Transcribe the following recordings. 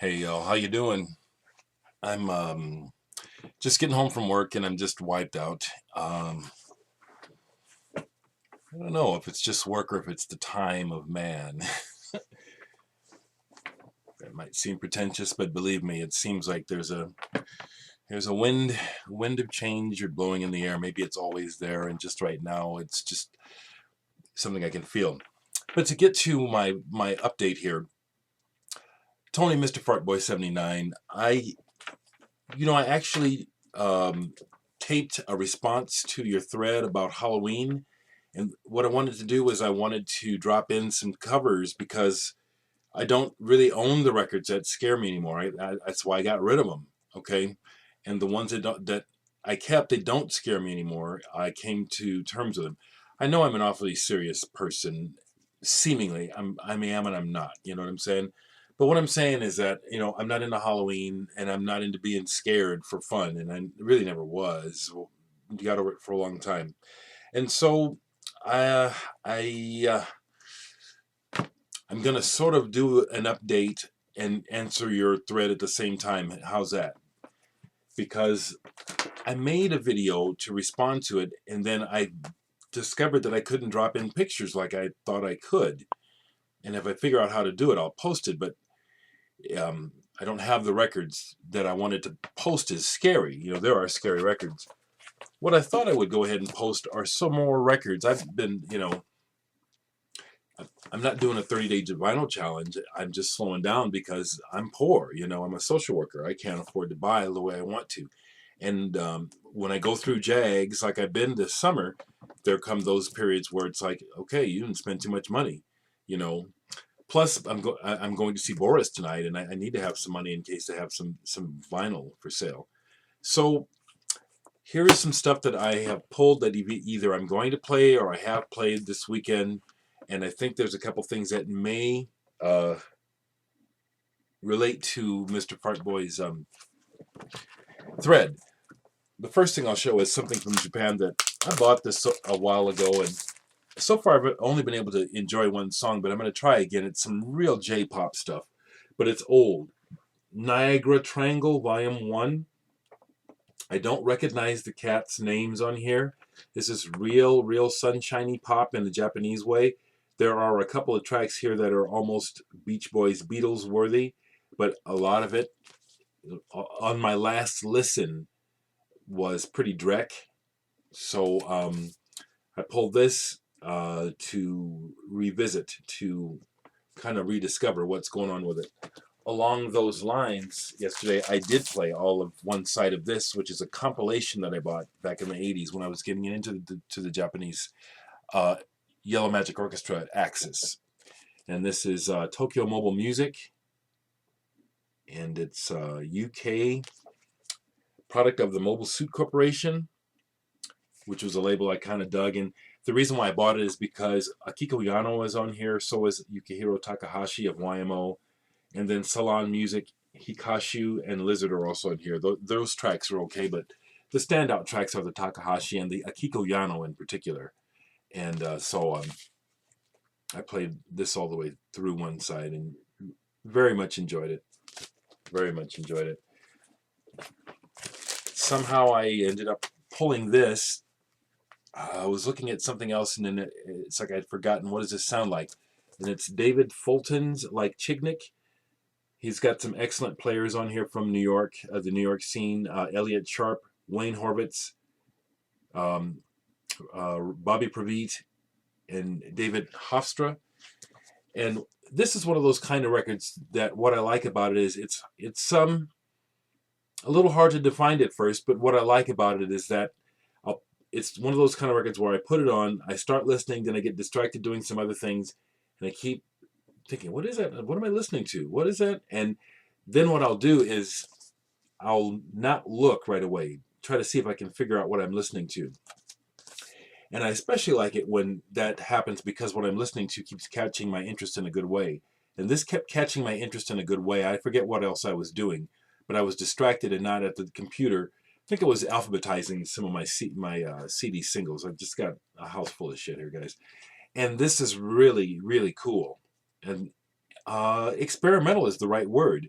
Hey y'all, how you doing? I'm just getting home from work and I'm just wiped out. I don't know if it's just work or if it's the time of man. It might seem pretentious, but believe me, it seems like there's a wind of change blowing in the air. Maybe it's always there, and just right now, it's just something I can feel. But to get to my update here, Tony, Mr. Fartboy 79, I actually taped a response to your thread about Halloween. And what I wanted to do was I wanted to drop in some covers because I don't really own the records that scare me anymore. That's why I got rid of them. Okay, and the ones that I kept, they don't scare me anymore. I came to terms with them. I know I'm an awfully serious person, seemingly. I am and I'm not. You know what I'm saying? But what I'm saying is that I'm not into Halloween and I'm not into being scared for fun, and I really never was. Well, got over it for a long time, and so I I'm gonna sort of do an update and answer your thread at the same time. How's that? Because I made a video to respond to it, and then I discovered that I couldn't drop in pictures like I thought I could. And if I figure out how to do it, I'll post it. But I don't have the records that I wanted to post as scary. There are scary records. What I thought I would go ahead and post are some more records. I'm not doing a 30-day vinyl challenge. I'm just slowing down because I'm poor. I'm a social worker. I can't afford to buy the way I want to. And when I go through JAGs, like I've been this summer, there come those periods where it's like, okay, you didn't spend too much money. You know. Plus, I'm going to see Boris tonight, and I need to have some money in case they have some vinyl for sale. So here is some stuff that I have pulled that either I'm going to play or I have played this weekend, and I think there's a couple things that may relate to Mr. Fartboy's thread. The first thing I'll show is something from Japan that I bought this a while ago, and so far I've only been able to enjoy one song, but I'm going to try again. It's some real J-pop stuff, but it's old. Niagara Triangle, Volume 1. I don't recognize the cats' names on here. This is real sunshiny pop in the Japanese way. There are a couple of tracks here that are almost Beach Boys, Beatles worthy, but a lot of it on my last listen was pretty Dereck. So I pulled this to revisit, to kind of rediscover what's going on with it. Along those lines, yesterday I did play all of one side of this, which is a compilation that I bought back in the 80s when I was getting into the Japanese Yellow Magic Orchestra Axis. And this is Tokyo Mobile Music, and it's UK product of the Mobile Suit Corporation, which was a label I kind of dug. And the reason why I bought it is because Akiko Yano is on here, so is Yukihiro Takahashi of YMO, and then Salon Music, Hikashu, and Lizard are also in here. Those tracks are okay, but the standout tracks are the Takahashi and the Akiko Yano in particular. And so I played this all the way through one side and very much enjoyed it. Very much enjoyed it. Somehow I ended up pulling this. I was looking at something else, and then it's like I'd forgotten, what does this sound like? And it's David Fulton's Like Chignik. He's got some excellent players on here from New York, the New York scene. Elliot Sharp, Wayne Horvitz, Bobby Praveet, and David Hofstra. And this is one of those kind of records that what I like about it is it's a little hard to define at first, but what I like about it is that it's one of those kind of records where I put it on, I start listening, then I get distracted doing some other things, and I keep thinking, what is that? What am I listening to? What is that? And then what I'll do is I'll not look right away, try to see if I can figure out what I'm listening to. And I especially like it when that happens because what I'm listening to keeps catching my interest in a good way. And this kept catching my interest in a good way. I forget what else I was doing, but I was distracted and not at the computer. I think I was alphabetizing some of my CD singles. I've just got a house full of shit here, guys. And this is really, really cool. And experimental is the right word.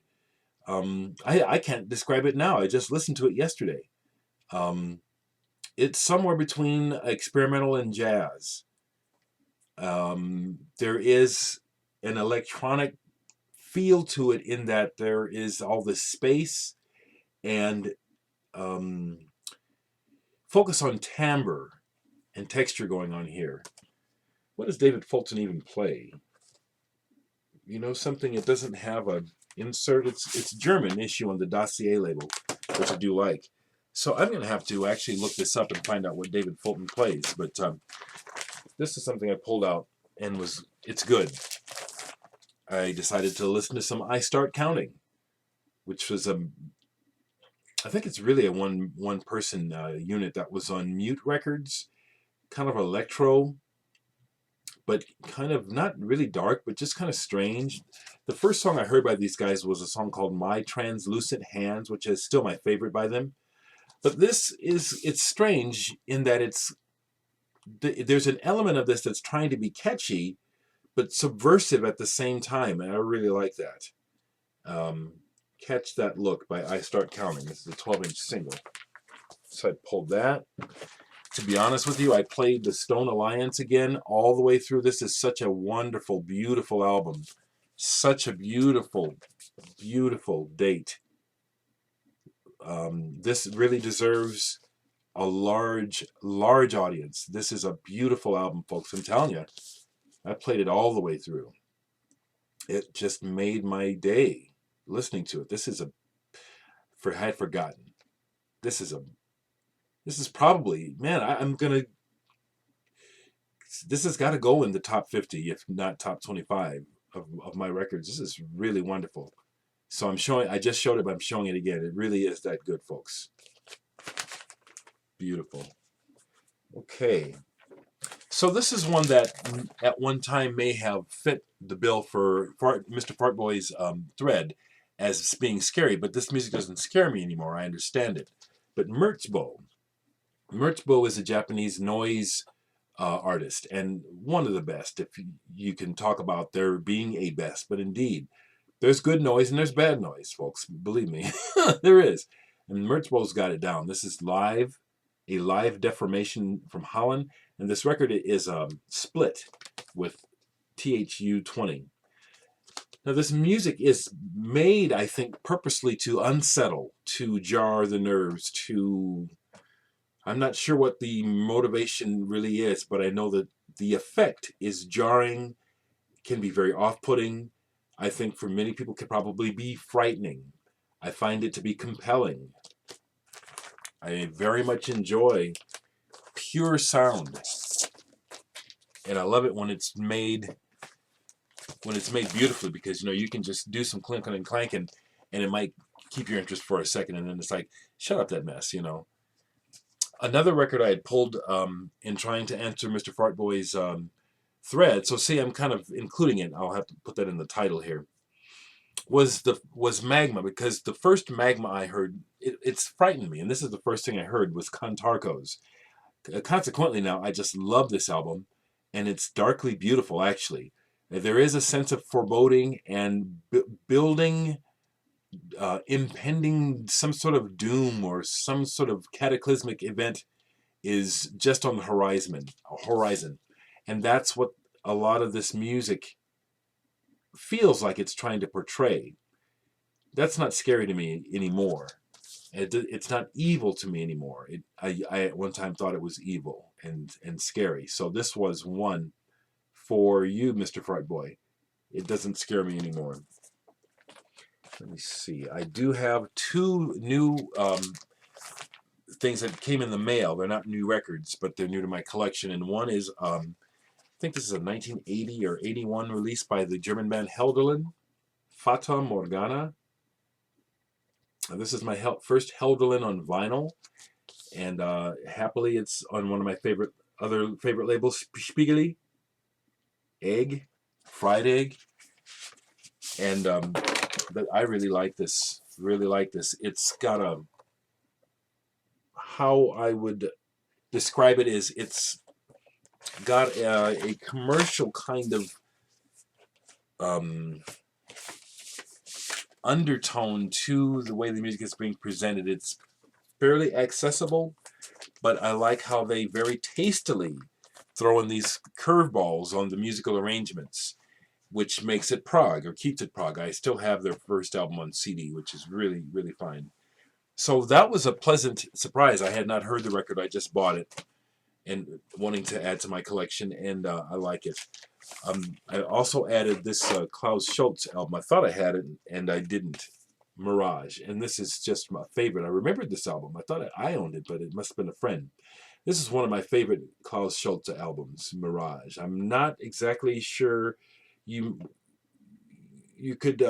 I can't describe it now. I just listened to it yesterday. Um, it's somewhere between experimental and jazz. There is an electronic feel to it in that there is all this space and um, focus on timbre and texture going on here. What does David Fulton even play? You know, something it doesn't have a insert. It's German issue on the Dossier label, which I do like. So I'm going to have to actually look this up and find out what David Fulton plays. But this is something I pulled out and it's good. I decided to listen to some I Start Counting, which was I think it's really a one person unit that was on Mute Records, kind of electro, but kind of not really dark, but just kind of strange. The first song I heard by these guys was a song called My Translucent Hands, which is still my favorite by them. But it's strange in that there's an element of this that's trying to be catchy, but subversive at the same time, and I really like that. Catch That Look by I Start Counting. This is a 12-inch single. So I pulled that. To be honest with you, I played the Stone Alliance again all the way through. This is such a wonderful, beautiful album. Such a beautiful, beautiful date. This really deserves a large audience. This is a beautiful album, folks. I'm telling you, I played it all the way through. It just made my day listening to it. I had forgotten. This is probably, man, this has got to go in the top 50, if not top 25 of my records. This is really wonderful. So I just showed it, but I'm showing it again. It really is that good, folks. Beautiful. Okay. So this is one that at one time may have fit the bill for Mr. Fartboy's thread as being scary, but this music doesn't scare me anymore. I understand it. But Mertz is a Japanese noise artist, and one of the best, if you can talk about there being a best. But indeed, there's good noise and there's bad noise, folks. Believe me, there is. And Mertz got it down. This is a live deformation from Holland, and this record is split with THU 20. Now, this music is made, I think, purposely to unsettle, to jar the nerves, I'm not sure what the motivation really is, but I know that the effect is jarring, can be very off-putting. I think for many people could probably be frightening. I find it to be compelling. I very much enjoy pure sound. And I love it when it's made beautifully, because you can just do some clinking and clanking and it might keep your interest for a second, and then it's like, shut up that mess. Another record I had pulled in trying to answer Mr. Fartboy's thread, so see, I'm kind of including it, I'll have to put that in the title here, was Magma, because the first Magma I heard, it's frightened me, and this is the first thing I heard was Kantarkos. Consequently now, I just love this album, and it's darkly beautiful, actually. There is a sense of foreboding and building, impending some sort of doom or some sort of cataclysmic event is just on the horizon. And that's what a lot of this music feels like it's trying to portray. That's not scary to me anymore. It's not evil to me anymore. I at one time thought it was evil and scary. So this was one for you, Mr. Fartboy. It doesn't scare me anymore. Let me see. I do have two new things that came in the mail. They're not new records, but they're new to my collection. And one is, I think this is a 1980 or 81 release by the German band Helderlin, Fata Morgana. This is my first Helderlin on vinyl, and happily it's on one of my other favorite labels, Spiegeli, Egg, Fried Egg, and but I really like this. It's got how I would describe it is, it's got a commercial kind of undertone to the way the music is being presented. It's fairly accessible, but I like how they very tastily throw in these curveballs on the musical arrangements, which makes it Prague, or keeps it Prague. I still have their first album on CD, which is really, really fine. So that was a pleasant surprise. I had not heard the record. I just bought it and wanting to add to my collection, and I like it. I also added this Klaus Schultz album. I thought I had it, and I didn't. Mirage, and this is just my favorite. I remembered this album. I thought I owned it, but it must have been a friend. This is one of my favorite Klaus Schultz albums, Mirage. I'm not exactly sure. You could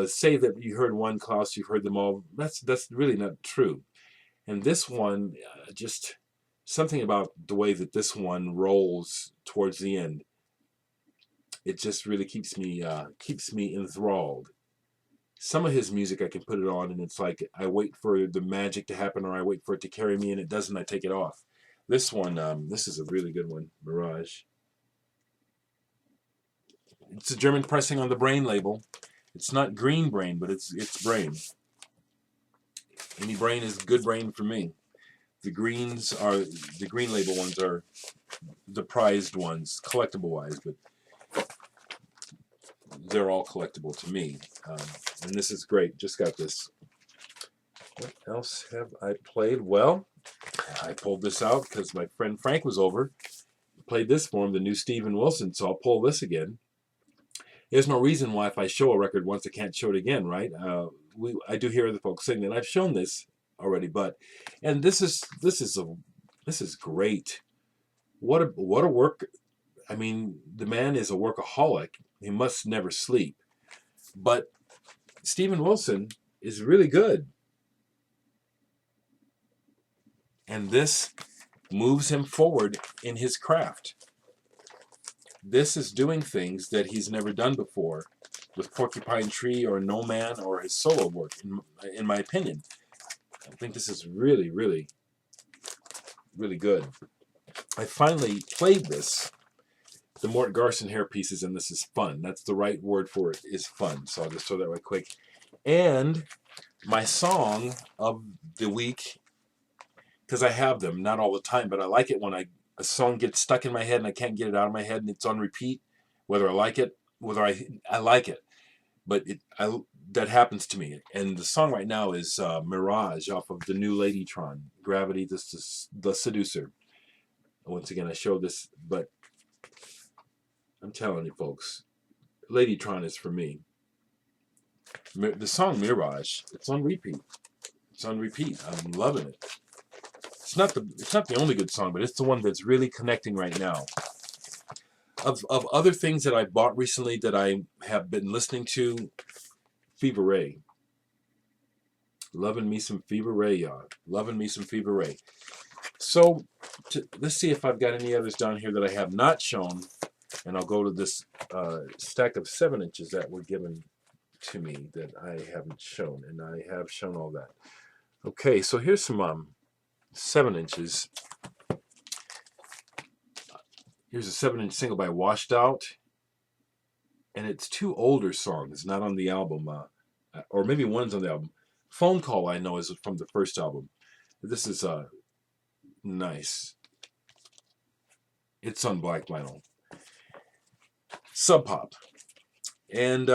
say that you heard one Klaus, you've heard them all. That's really not true. And this one, just something about the way that this one rolls towards the end. It just really keeps me enthralled. Some of his music I can put it on and it's like I wait for the magic to happen, or I wait for it to carry me and it doesn't, I take it off. This one, this is a really good one, Mirage. It's a German pressing on the Brain label. It's not Green Brain, but it's Brain. Any Brain is good Brain for me. The Green label ones are the prized ones, collectible wise, but they're all collectible to me. And this is great. Just got this. What else have I played? Well, I pulled this out because my friend Frank was over. Played this for him, the new Steven Wilson, so I'll pull this again. There's no reason why if I show a record once I can't show it again, right? I do hear other folks saying that I've shown this already, and this is great. What a work. I mean, the man is a workaholic. He must never sleep. But Steven Wilson is really good. And this moves him forward in his craft. This is doing things that he's never done before with Porcupine Tree or No Man or his solo work, in my opinion. I think this is really, really, really good. I finally played this. The Mort Garson hair pieces, and this is fun. That's the right word for it, is fun. So I'll just throw that right quick. And my song of the week, because I have them, not all the time, but I like it when a song gets stuck in my head and I can't get it out of my head and it's on repeat, whether I like it, whether I like it. But that happens to me. And the song right now is Mirage off of the new Ladytron, Gravity, the Seducer. Once again, I showed this, but I'm telling you, folks, Ladytron is for me. The song Mirage, it's on repeat. It's on repeat. I'm loving it. It's not the only good song, but it's the one that's really connecting right now. Of other things that I bought recently that I have been listening to, Fever Ray. Loving me some Fever Ray, y'all. Loving me some Fever Ray. So let's see if I've got any others down here that I have not shown. And I'll go to this stack of 7-inches that were given to me that I haven't shown. And I have shown all that. Okay, so here's some 7-inches. Here's a 7-inch single by Washed Out. And it's two older songs, not on the album. Or maybe one's on the album. Phone Call, I know, is from the first album. This is nice. It's on black vinyl. Sub Pop. And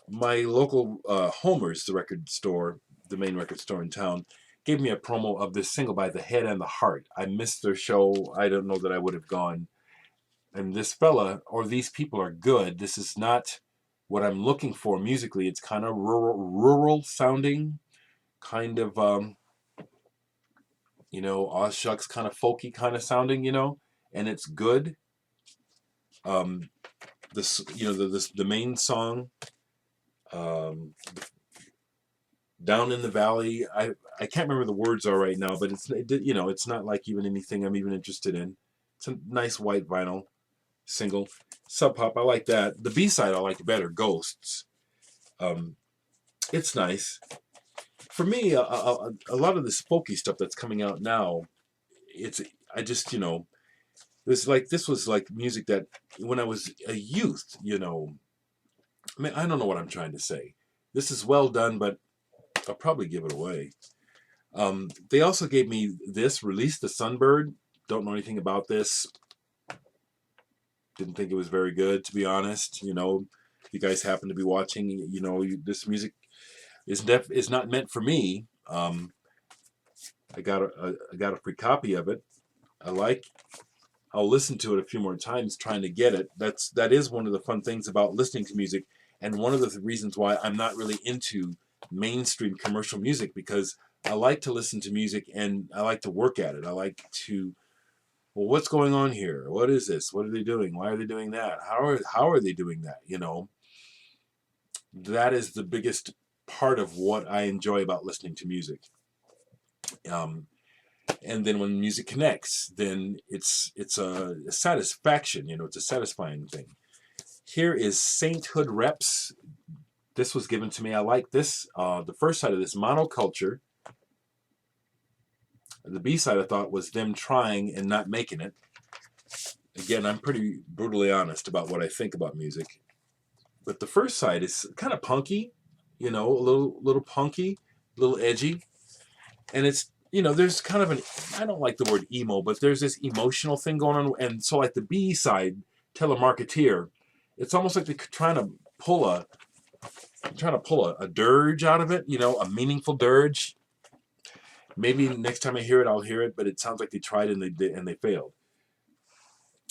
my local Homer's, the record store, the main record store in town, gave me a promo of this single by The Head and the Heart. I missed their show. I don't know that I would have gone. And this fella, or these people, are good. This is not what I'm looking for musically. It's kind of rural sounding, kind of, aw shucks, kind of folky kind of sounding, and it's good. The main song, Down in the Valley. I can't remember the words are right now, but it's not like even anything I'm even interested in. It's a nice white vinyl single. Sub Pop, I like that. The B-side I like better, Ghosts. It's nice. For me, a lot of this folky stuff that's coming out now, this was like music that when I was a youth, I mean, I don't know what I'm trying to say. This is well done, but I'll probably give it away. They also gave me this, Release the Sunbird. Don't know anything about this. Didn't think it was very good, to be honest. You know, if you guys happen to be watching, you know, this music is not meant for me. I got a free copy of it. I'll listen to it a few more times trying to get it. That is one of the fun things about listening to music, and one of the reasons why I'm not really into mainstream commercial music, because I like to listen to music and I like to work at it. I like to, well, what's going on here? What is this? What are they doing? Why are they doing that? How are they doing that? You know, that is the biggest part of what I enjoy about listening to music. And then when music connects, then it's a satisfaction. You know, it's a satisfying thing. Here is Sainthood Reps. This was given to me. I like this. The first side of this, Monoculture. The B side I thought was them trying and not making it. Again, I'm pretty brutally honest about what I think about music. But the first side is kind of punky, you know, a little punky, a little edgy. And it's, you know, there's kind of an, I don't like the word emo, but there's this emotional thing going on. And so like the B side, Telemarketeer, it's almost like they're trying to pull a dirge out of it, you know, a meaningful dirge. Maybe next time I hear it, I'll hear it, but it sounds like they tried and they failed.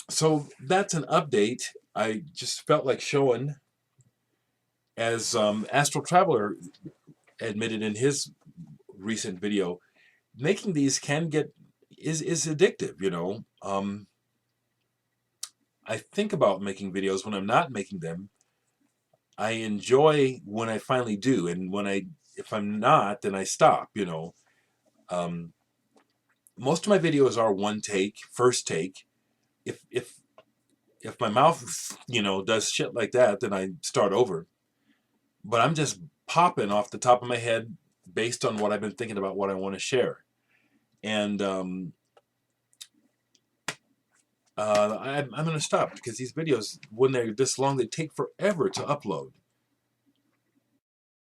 So that's an update. I just felt like showing, as Astral Traveler admitted in his recent video, making these is addictive, you know. I think about making videos when I'm not making them. I enjoy when I finally do, and if I'm not, then I stop, you know. Most of my videos are one take, first take. If my mouth, you know, does shit like that, then I start over. But I'm just popping off the top of my head based on what I've been thinking about, what I want to share. And I'm going to stop, because these videos, when they're this long, they take forever to upload.